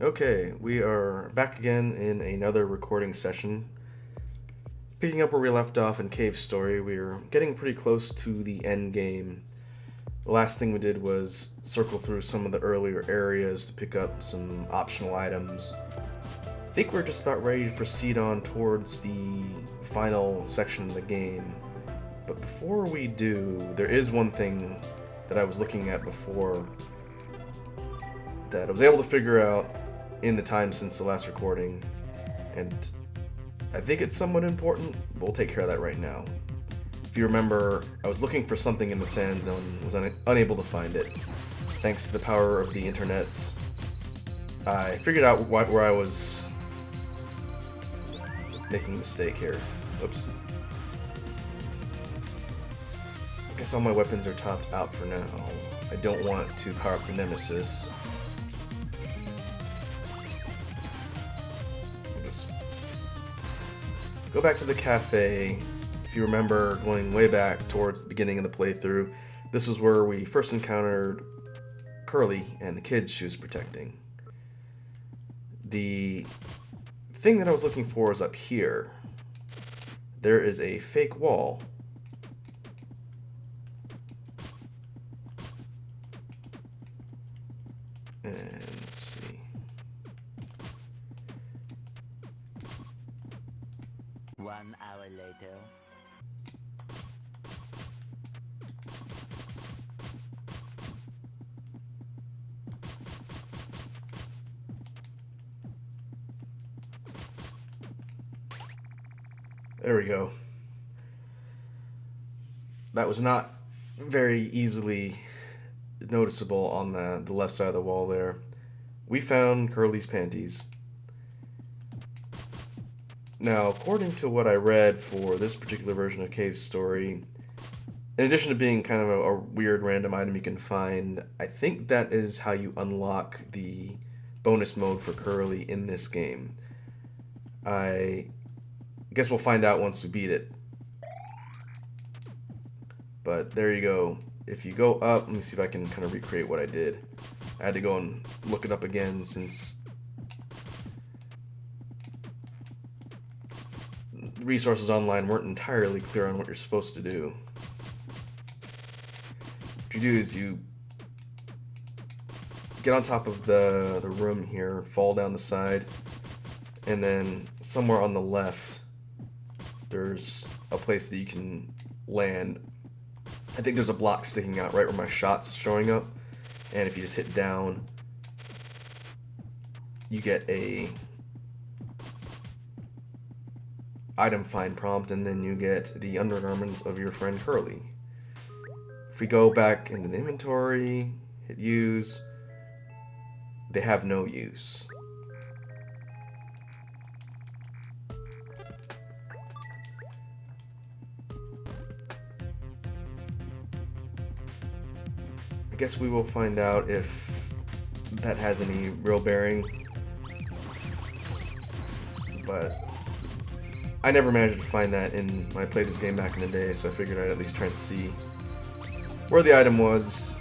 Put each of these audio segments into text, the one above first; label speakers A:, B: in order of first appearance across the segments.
A: Okay, we are back again in another recording session. Picking up where we left off in Cave Story, we're getting pretty close to the end game. The last thing we did was circle through some of the earlier areas to pick up some optional items. I think we're just about ready to proceed on towards the final section of the game. But before we do, there is one thing that I was looking at before that I was able to figure out in the time since the last recording, and I think it's somewhat important. We'll take care of that right now. If you remember, I was looking for something in the sand zone, was unable to find it. Thanks to the power of the internets, I figured out where I was making a mistake here. Oops. I guess all my weapons are topped out for now. I don't want to power up the Nemesis. Go back to the cafe. If you remember, going way back towards the beginning of the playthrough, this was where we first encountered Curly and the kids she was protecting. The thing that I was looking for is up here. There is a fake wall. And let's see.
B: One hour later.
A: There we go. That was not very easily noticeable on the left side of the wall there. We found Curly's panties. Now, according to what I read for this particular version of Cave Story, in addition to being kind of a weird random item you can find, I think that is how you unlock the bonus mode for Curly in this game. I guess we'll find out once we beat it. But there you go. If you go up, let me see if I can kind of recreate what I did. I had to go and look it up again since resources online weren't entirely clear on what you're supposed to do. What you do is you get on top of the room here, fall down the side, and then somewhere on the left there's a place that you can land. I think there's a block sticking out right where my shot's showing up, and if you just hit down, you get a item find prompt, and then you get the undergarments of your friend Curly. If we go back into the inventory, hit use, they have no use. I guess we will find out if that has any real bearing, but I never managed to find that when I played this game back in the day, so I figured I'd at least try and see where the item was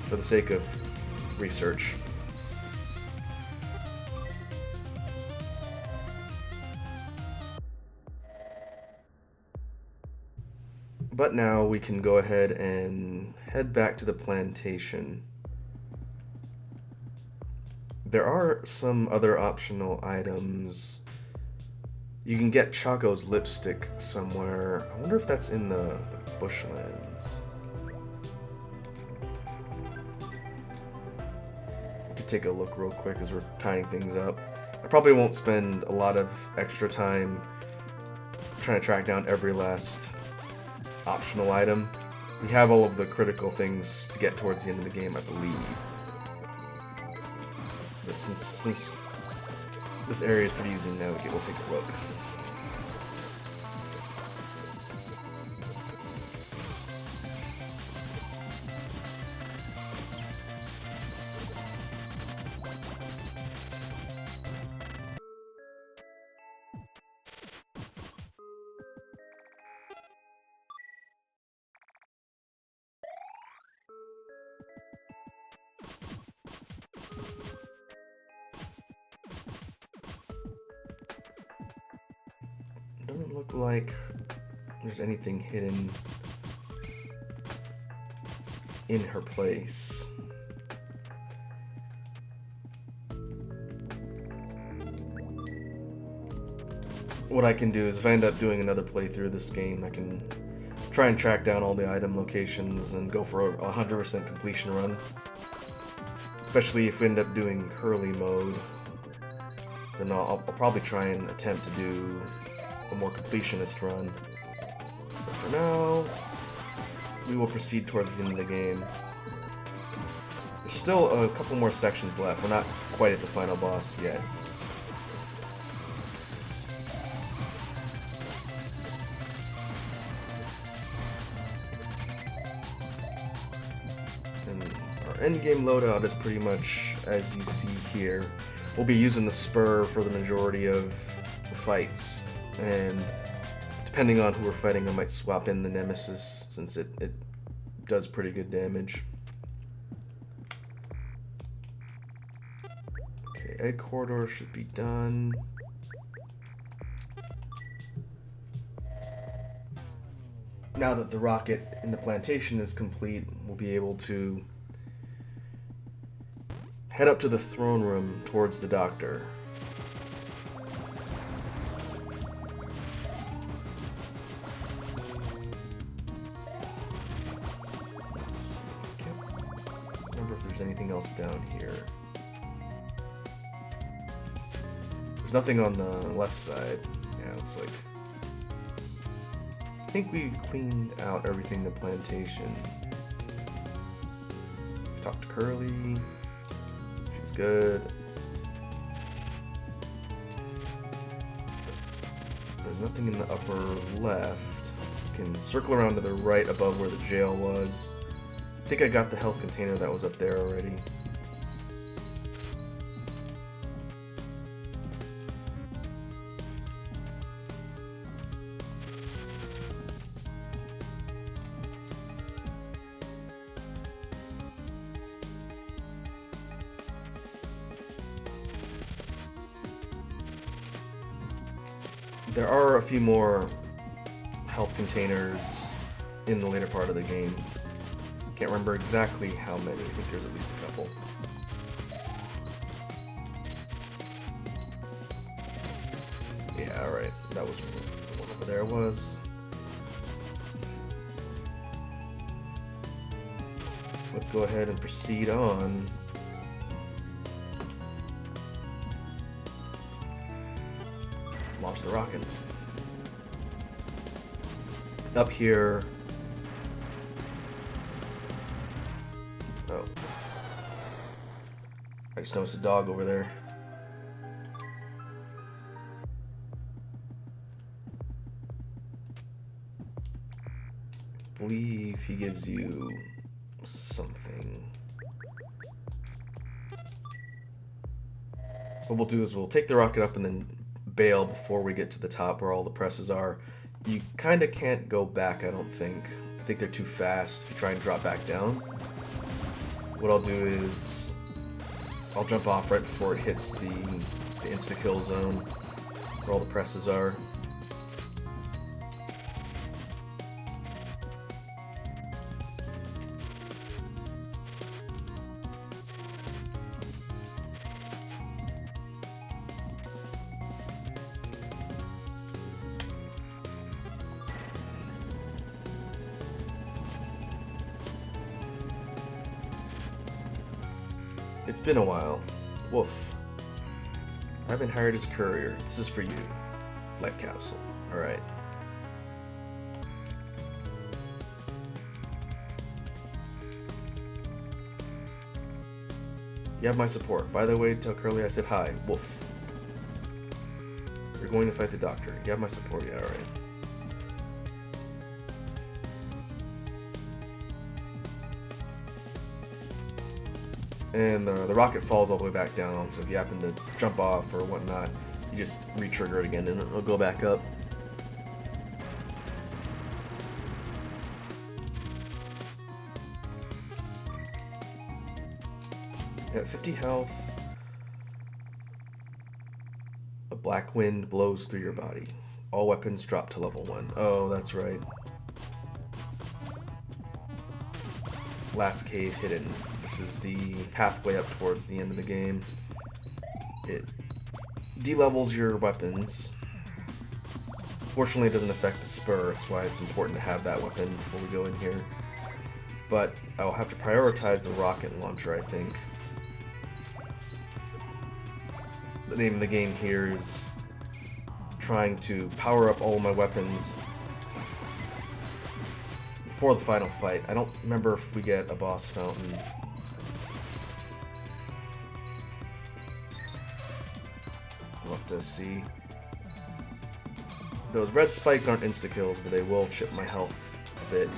A: for the sake of research. But now we can go ahead and head back to the plantation. There are some other optional items. You can get Chaco's lipstick somewhere. I wonder if that's in the bushlands. We could take a look real quick as we're tying things up. I probably won't spend a lot of extra time trying to track down every last optional item. We have all of the critical things to get towards the end of the game, I believe. But since this area is pretty easy to navigate, we'll take a look. Doesn't look like there's anything hidden in her place. What I can do is if I end up doing another playthrough of this game, I can try and track down all the item locations and go for a 100% completion run. Especially if we end up doing Curly mode, then I'll probably try and attempt to do a more completionist run. But for now, we will proceed towards the end of the game. There's still a couple more sections left. We're not quite at the final boss yet. And our endgame loadout is pretty much as you see here. We'll be using the spur for the majority of the fights, and depending on who we're fighting, I might swap in the Nemesis since it does pretty good damage. Okay, egg corridor should be done. Now that the rocket in the plantation is complete, we'll be able to head up to the throne room towards the doctor. Let's see. Can't remember if there's anything else down here. There's nothing on the left side. Yeah, it's like... I think we've cleaned out everything in the plantation. Talk to Curly. She's good. There's nothing in the upper left. You can circle around to the right above where the jail was. I think I got the health container that was up there already. There are a few more health containers in the later part of the game. Can't remember exactly how many. I think there's at least a couple. Yeah, alright. That was the one over there was. Let's go ahead and proceed on. Launch the rocket. Up here. Oh. I just noticed a dog over there. I believe he gives you something. What we'll do is we'll take the rocket up and then bail before we get to the top where all the presses are. You kind of can't go back, I don't think. I think they're too fast if you try and drop back down. What I'll do is I'll jump off right before it hits the insta-kill zone where all the presses are. It's been a while. Woof. I've been hired as a courier. This is for you. Life capsule. Alright. You have my support. By the way, tell Curly I said hi. Woof. You're going to fight the doctor. You have my support. Yeah, alright. And the rocket falls all the way back down, so if you happen to jump off or whatnot, you just re-trigger it again and it'll go back up. At 50 health, a black wind blows through your body. All weapons drop to level 1. Oh, that's right. Last cave hidden. This is the pathway up towards the end of the game. It de-levels your weapons. Fortunately, it doesn't affect the spur. That's why it's important to have that weapon before we go in here. But I'll have to prioritize the rocket launcher, I think. The name of the game here is trying to power up all my weapons before the final fight. I don't remember if we get a boss fountain. We'll have to see. Those red spikes aren't insta-kills, but they will chip my health a bit.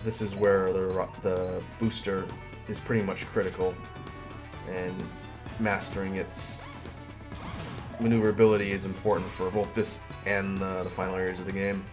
A: This is where the booster is pretty much critical, and mastering its maneuverability is important for both this and the final areas of the game.